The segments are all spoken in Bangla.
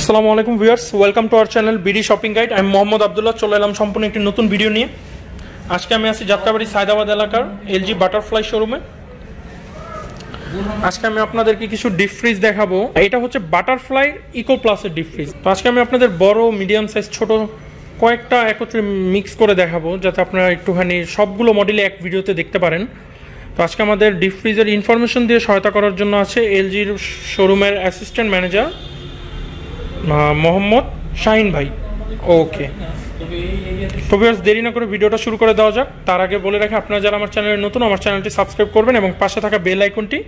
আসসালামু আলাইকুম viewers, welcome to our channel BD shopping guide. আমি মোহাম্মদ আব্দুল্লাহ, চলে এলাম সম্পূর্ণ একটি নতুন ভিডিও নিয়ে। আজকে আমি আছি যাত্রাবাড়ি সায়দাবাদ এলাকার এলজি বাটারফ্লাই শোরুমে। আজকে আমি আপনাদেরকে কিছু ডিপ ফ্রিজ দেখাবো। এটা হচ্ছে বাটারফ্লাই ইকো প্লাসের ডিপ ফ্রিজ। তো আজকে আমি আপনাদের বড়, মিডিয়াম সাইজ, ছোট কয়েকটা একত্রে মিক্স করে দেখাবো, যাতে আপনারা একটুখানি সবগুলো মডেলে এক ভিডিওতে দেখতে পারেন। তো আজকে আমাদের ডিপ ফ্রিজের ইনফরমেশন দিয়ে সহায়তা করার জন্য আছে এলজির শোরুমের অ্যাসিস্ট্যান্ট ম্যানেজার মোহাম্মদ শাহিন ভাই। ওকে, তো ভিউয়ার্স দেরি না করে ভিডিওটা শুরু করে দেওয়া যাক। তার আগে বলে রাখি, আপনারা যারা আমার চ্যানেলে নতুন, আমার চ্যানেলটি সাবস্ক্রাইব করবেন এবং পাশে থাকা বেল আইকনটি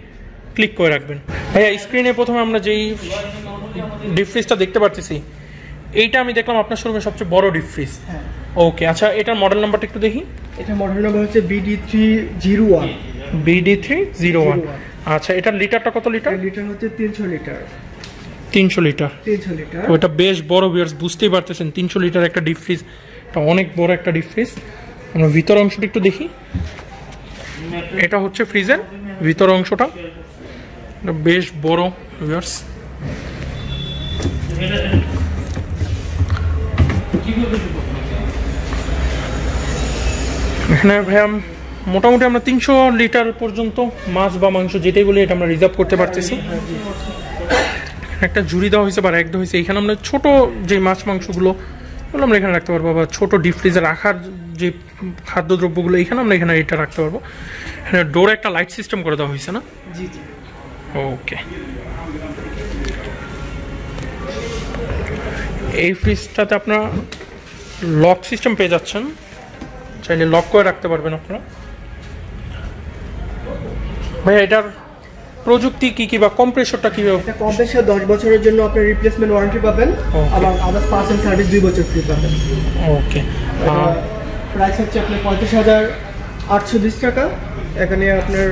ক্লিক করে রাখবেন। ভাইয়া, স্ক্রিনে প্রথমে আমরা যেই ডিপ ফ্রিজটা দেখতে পাচ্ছি, এইটা আমি দেখলাম আপনার শোরুমের সবচেয়ে বড় ডিপ ফ্রিজ। ওকে, আচ্ছা, এটার মডেল নাম্বারটা একটু দেখি। এটা মডেল নাম্বার হচ্ছে BD301। BD301। আচ্ছা, এটার লিটারটা কত লিটার? লিটার হচ্ছে 300 লিটার। 300 লিটার। ওটা বেশ বড় ভিউয়ার্স, বুঝতেই পারতেছেন 300 লিটার একটা ডিপ ফ্রিজ, এটা অনেক বড় একটা ডিপ ফ্রিজ। আমরা ভিতর অংশটা একটু দেখি। এটা হচ্ছে ফ্রিজের ভিতর অংশটা, এটা বেশ বড় ভিউয়ার্স। এখানে ভাইয়া মোটামুটি আমরা 300 লিটার পর্যন্ত মাছ বা মাংস যেটাই বলি এটা আমরা রিজার্ভ করতে পারতেছি। একটা ঝুড়ি দেওয়া হয়েছে বা র্যাক দেওয়া হয়েছে, এখানে আমরা ছোট যে মাছ মাংসগুলো ওগুলো আমরা এখানে রাখতে পারবো, বা ছোট ডিপ ফ্রিজে রাখার যে খাদ্যদ্রব্যগুলো এখানে আমরা এখানে এটা রাখতে পারবো। এখানে ডোরে একটা লাইট সিস্টেম করে দেওয়া হয়েছে না? জি জি। ওকে, এই ফ্রিজটাতে আপনারা লক সিস্টেম পেয়ে যাচ্ছেন, চাইলে লক করে রাখতে পারবেন আপনারা। ভাইয়া, এটার প্রযুক্তি কি কি বা কম্প্রেসরটা কি? এটা কম্প্রেসর 10 বছরের জন্য আপনি রিপ্লেসমেন্ট ওয়ারেন্টি পাবেন, এবং আদার পার্টস এন্ড সার্ভিস 2 বছর ফ্রি পাবেন। ওকে, প্রাইস হচ্ছে আপনার 35,820 টাকা। এখানে আপনার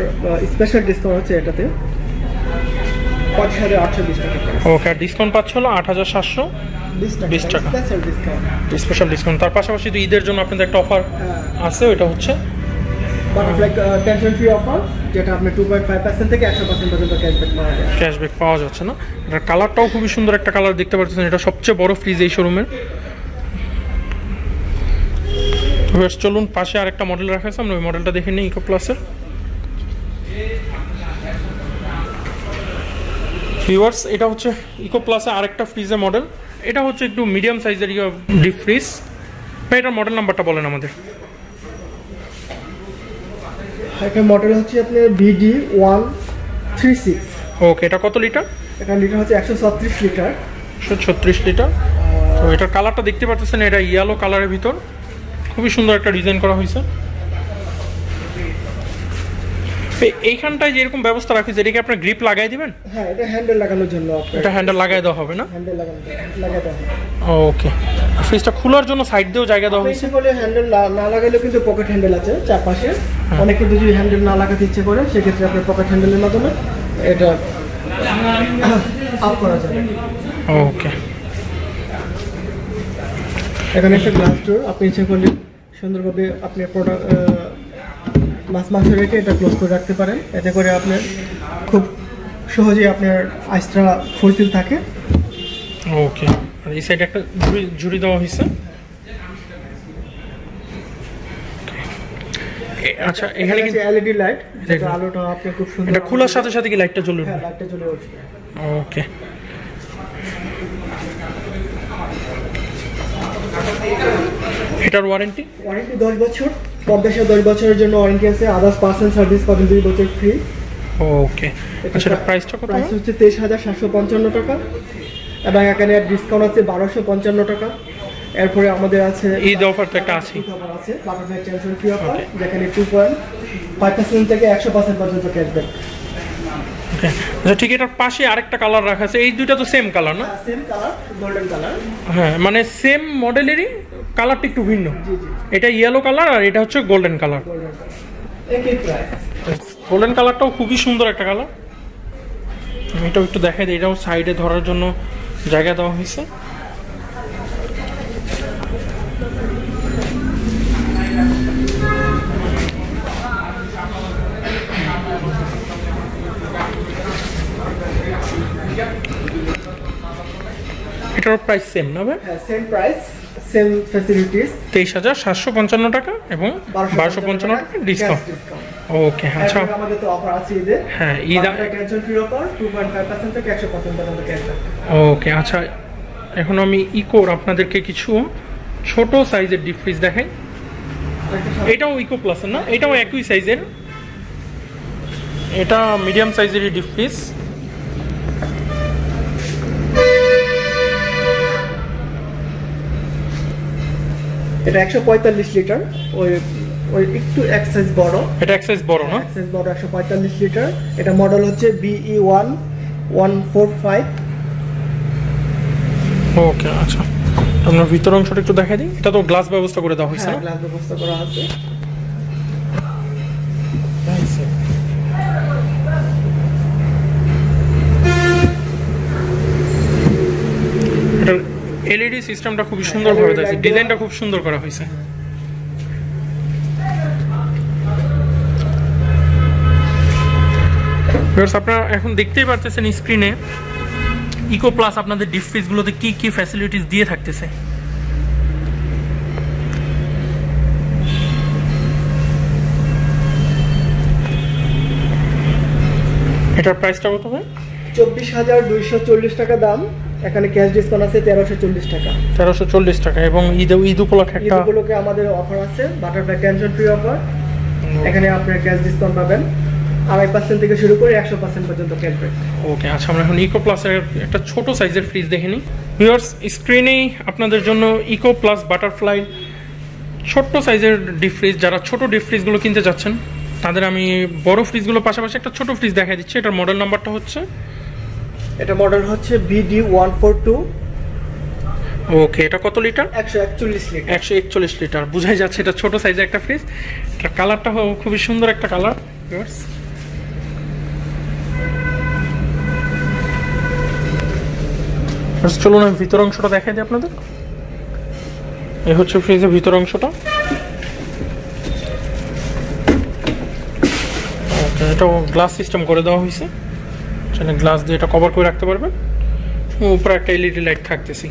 স্পেশাল ডিসকাউন্ট হচ্ছে এটাতে 35,820 টাকা। ওকে, আর ডিসকাউন্ট পাচ্ছ হলো 8,720 টাকা স্পেশাল ডিসকাউন্ট। তার পাশাপাশি তো ঈদের জন্য আপনাদের একটা অফার আছে, ওইটা হচ্ছে বাটারফ্লাই টেনশন ফ্রি অফার, যেটা আপনি 2.5% থেকে 100% পর্যন্ত ক্যাশব্যাক পাওয়া যাচ্ছে না। এটার কালারটাও খুবই সুন্দর একটা কালার দেখতে পাচ্ছেন। এটা সবচেয়ে বড় ফ্রিজ এই শোরুমের। চলুন, পাশে আরেকটা মডেল রাখা আছে, আমরা ওই মডেলটা দেখে নিই, ইকো প্লাসের। ভিউয়ার্স, এটা হচ্ছে ইকো প্লাসের আরেকটা ফ্রিজের মডেল। এটা হচ্ছে একটু মিডিয়াম সাইজের ডিপ ফ্রিজ। ভাই, এটার মডেল নাম্বারটা বলেন আমাদের। এটা মডেল হচ্ছে আপনার BD136। ওকে, এটা কত লিটার? এটা লিটার হচ্ছে 136 লিটার। 136 লিটার। তো এটার কালারটা দেখতে পাচ্ছেন, এটা ইয়েলো কালারের ভিতর, খুবই সুন্দর একটা ডিজাইন করা হয়েছে। এইখানটায় যেরকম ব্যবস্থা রাখি, যেটাকে আপনার গ্রিপ লাগাই দিবেন। হ্যাঁ, এটা হ্যান্ডেল লাগানোর জন্য। এটা হ্যান্ডেল লাগাই দেওয়া হবে না? হ্যান্ডেল লাগাই দেওয়া হবে। ওকে, ফ্রিজটা খোলার জন্য সাইড দিয়েও জায়গা দেওয়া হয়েছে। বলে হ্যান্ডেল না লাগাইলেও কিন্তু পকেট হ্যান্ডেল আছে চারপাশে। অনেকে যদি হ্যান্ডেল না লাগাতে ইচ্ছে করে, সেক্ষেত্রে আপনার পকেট হ্যান্ডেলের মাধ্যমে এটা আপ করা যাবে। ওকে, এখানে একটা গ্লাস ডোর, আপনি ইচ্ছে করলে সুন্দরভাবে আপনি প্রোডাক্ট মাছ মাংস রেখে এটা ক্লোজ করে রাখতে পারেন। এতে করে আপনার খুব সহজেই আপনার আইসটা ফুলফিল থাকে। ওকে, আর এই সাইডে একটা ঝুড়ি দেওয়া হয়েছে। আচ্ছা, এখানে কি এলইডি লাইট, যেটা আলোটা আপনি খুব সুন্দর, এটা খোলার সাথে সাথে কি লাইটটা জ্বলে উঠবে? হ্যাঁ, লাইটটা জ্বলে উঠবে। ওকে, এটার ওয়ারেন্টি 10 বছর। কম্প্রেসর 10 বছরের জন্য ওয়ারেন্টি আছে, আদার্স পার্সেন্ট সার্ভিস পাবেন 2 বছর ফ্রি। ওকে, আচ্ছা, এটা প্রাইসটা কত? প্রাইস হচ্ছে 23,755 টাকা, এবং এখানে ডিসকাউন্ট আছে 1,255 টাকা। এরপরে আমাদের আছে ঈদ অফার তো একটা আছে, বাটারফ্লাই টেনশন ফ্রি অফার, যেখানে 2.5% থেকে 100% পর্যন্ত ক্যাশব্যাক। ওকে, আচ্ছা, ঠিক। এটার পাশে আরেকটা কালার রাখা আছে, এই দুইটা তো সেম কালার না? Same colour, golden colour. হ্যাঁ, মানে সেম মডেলেরই, কালারটা একটু ভিন্ন। জি জি, এটা ইয়েলো কালার আর এটা হচ্ছে গোল্ডেন কালার। একই প্রাইস। গোল্ডেন কালারটাও খুবই সুন্দর একটা কালার। এটাও একটু দেখাই দিই, এটাও সাইডে ধরার জন্য জায়গা দেওয়া হয়েছে। এটার প্রাইস সেম না ভাই? হ্যাঁ, সেম প্রাইস, সেম ফ্যাসিলিটিস, 23,755 টাকা এবং 1255 টাকা ডিসকাউন্ট। ওকে আচ্ছা, আমাদের তো অফার আছে ঈদে। হ্যাঁ, ঈদ ক্যান্সেল ফ্রি অফার 2.5% থেকে 100% পর্যন্ত ক্যাশব্যাক। ওকে আচ্ছা, এখন আমি ইকোর আপনাদেরকে কিছু ছোট সাইজের ডিপ ফ্রিজ দেখাই। এটাও ইকো প্লাসের না, এটাও একই সাইজের, এটা মিডিয়াম সাইজেরই ডিপ ফ্রিজ। এটা 145 লিটার, ওই একটু এক সাইজ বড়, এটা এক সাইজ বড় না? এক সাইজ বড়, 145 লিটার। এটা মডেল হচ্ছে BE1145। ওকে আচ্ছা, আমরা ভিতর অংশটা একটু দেখাই দিই। এটা তো গ্লাস ব্যবস্থা করে দেওয়া হয়েছে না? গ্লাস ব্যবস্থা করা আছে। এটার এলইডি সিস্টেমটা খুব সুন্দর ভাবে দিয়েছে, ডিজাইনটা খুব সুন্দর করা হয়েছে। আপনারা এখন দেখতেই পারতেছেন স্ক্রিনে ইকো প্লাস আপনাদের ডিপ ফ্রিজগুলোতে কি কি ফ্যাসিলিটিস দিয়ে থাকতেছে। এটার প্রাইসটা কত হয়? 24,240 টাকা দাম। এখানে ক্যাশ ডিসকাউন্ট আছে 1340 টাকা। 1340 টাকা। এবং ঈদ উপলক্ষে একটা আমাদের অফার আছে, বাটারফ্লাই ক্যান্সেল ফ্রি অফার। এখানে আপনারা ক্যাশ ডিসকাউন্ট পাবেন 2.5% থেকে শুরু করে 100% পর্যন্ত ক্যাশব্যাক। ওকে আচ্ছা, আমরা এখন ইকো প্লাসের একটা ছোট সাইজের ফ্রিজ দেখে নিই। ভিউয়ার্স, স্ক্রিনেই আপনাদের জন্য ইকো প্লাস বাটারফ্লাই ছোট্ট সাইজের ডিপ ফ্রিজ, যারা ছোট ডিপ ফ্রিজগুলো কিনতে যাচ্ছেন তাদের আমি বড় ফ্রিজগুলোর পাশাপাশি একটা ছোট ফ্রিজ দেখাই দিচ্ছি। এটার মডেল নাম্বারটা হচ্ছে, এটা মডেল হচ্ছে BD142। ওকে, এটা কত লিটার? 141 লিটার। 141 লিটার। বোঝাই যাচ্ছে এটা ছোট সাইজের একটা ফ্রিজ। এটার কালারটা খুবই সুন্দর একটা কালার। ভিউয়ার্স, চলুন আমি ভিতর অংশটা দেখাই দিই আপনাদের। এই হচ্ছে ফ্রিজের ভিতর অংশটা। ওকে, এটাও গ্লাস সিস্টেম করে দেওয়া হয়েছে, সেখানে গ্লাস দিয়ে এটা কভার করে রাখতে পারবেন। উপরে একটা এলইডি লাইট থাকতেছি।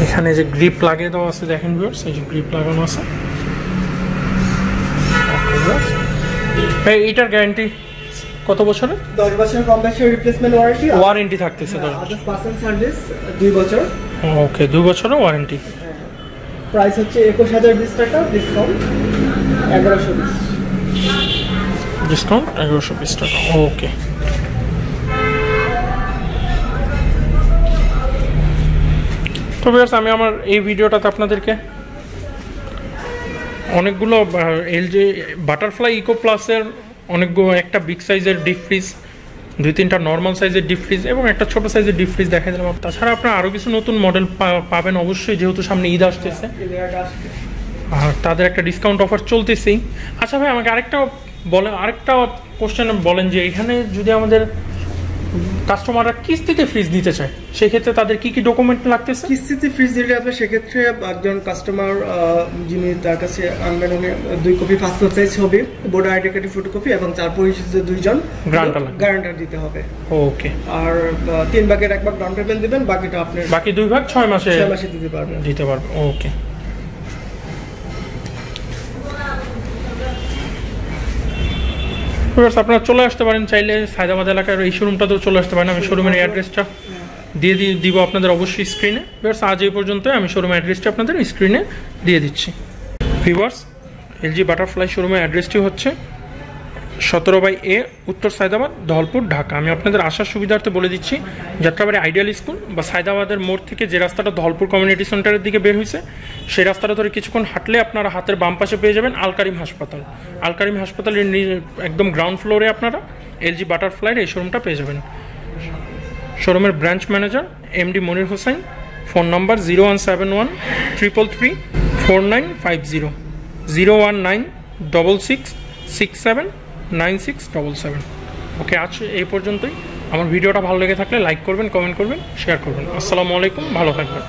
এখানে যে গ্রিপ লাগিয়ে দেওয়া আছে দেখেন ভিউয়ার্স, এই যে গ্রিপ লাগানো আছে। এইটার গ্যারান্টি কত বছরের? 10 বছরের কম্প্রেসর রিপ্লেসমেন্ট ওয়ারেন্টি থাকতেছে। 10% সার্ভিস 2 বছর। ওকে, 2 বছরের ওয়ারেন্টি। প্রাইস হচ্ছে 21,020 টাকা, ডিসকাউন্ট 1120। ডিসকাউন্ট 1120 টাকা। ওকে, তো ভিউয়ার্স, আমি আমার এই ভিডিওটাতে আপনাদেরকে অনেকগুলো এলজি বাটারফ্লাই ইকো প্লাসের অনেকগুলো, একটা বিগ সাইজের ডিপ ফ্রিজ, 2-3টা নর্মাল সাইজের ডিপ ফ্রিজ এবং একটা ছোট সাইজের ডিপ ফ্রিজ দেখা দিলাম। তাছাড়া আপনারা আরও কিছু নতুন মডেল পাবেন অবশ্যই, যেহেতু সামনে ঈদ আসতেছে আর তাদের একটা ডিসকাউন্ট অফার চলতেছেই। আচ্ছা ভাই, আমাকে আরেকটা কোশ্চেন বলেন যে এখানে যদি আমাদের কাস্টমাররা কিস্তিতে ফ্রিজ নিতে চায়, সেক্ষেত্রে তাদের কি কি ডকুমেন্ট লাগতেছে? কিস্তিতে ফ্রিজ নিলে আপনার সেক্ষেত্রে একজন কাস্টমার যিনি তার কাছে আনবেন, উনি 2 কপি পাসপোর্ট সাইজ ছবি, ভোটার আইডি কার্ডের ফটোকপি এবং তার পরিচিত 2জন গ্যারান্টার দিতে হবে। ওকে, আর 3 ভাগের 1 ভাগ ডাউন পেমেন্ট দিবেন, বাকিটা আপনি বাকি 2 ভাগ 6 মাসে দিতে পারবেন। ওকে, আপনারা চলে আসতে পারেন চাইলে সায়দাবাদ এলাকার এই শোরুমটাতেও চলে আসতে পারেন। আমি শোরুমের অ্যাড্রেসটা দিয়ে দিব আপনাদের অবশ্যই স্ক্রিনে। ভিউয়ার্স, আজ এই পর্যন্ত। আমি শোরুমের অ্যাড্রেসটা আপনাদের স্ক্রিনে দিয়ে দিচ্ছি। ভিউয়ার্স, এলজি বাটারফ্লাই শোরুমের অ্যাড্রেসটি হচ্ছে 17/A উত্তর সায়দাবাদ, ধলপুর, ঢাকা। আমি আপনাদের আসার সুবিধার্থে বলে দিচ্ছি, যাত্রাবাড়ি আইডিয়াল স্কুল বা সায়দাবাদের মোড় থেকে যে রাস্তাটা ধলপুর কমিউনিটি সেন্টারের দিকে বের হয়েছে, সেই রাস্তাটা ধরে কিছুক্ষণ হাঁটলে আপনারা হাতের বাম পাশে পেয়ে যাবেন আলকারিম হাসপাতাল। আলকারিম হাসপাতালের একদম গ্রাউন্ড ফ্লোরে আপনারা এলজি বাটারফ্লাইয়ের এই শোরুমটা পেয়ে যাবেন। শোরুমের branch manager MD Monir Hossain. Phone number 0171334950, 01966679677। Okay, আজ এই পর্যন্তই। আমার ভিডিওটা ভালো লেগে থাকলে লাইক করবেন, কমেন্ট করবেন, শেয়ার করবেন। আসসালামু আলাইকুম, ভালো থাকবেন।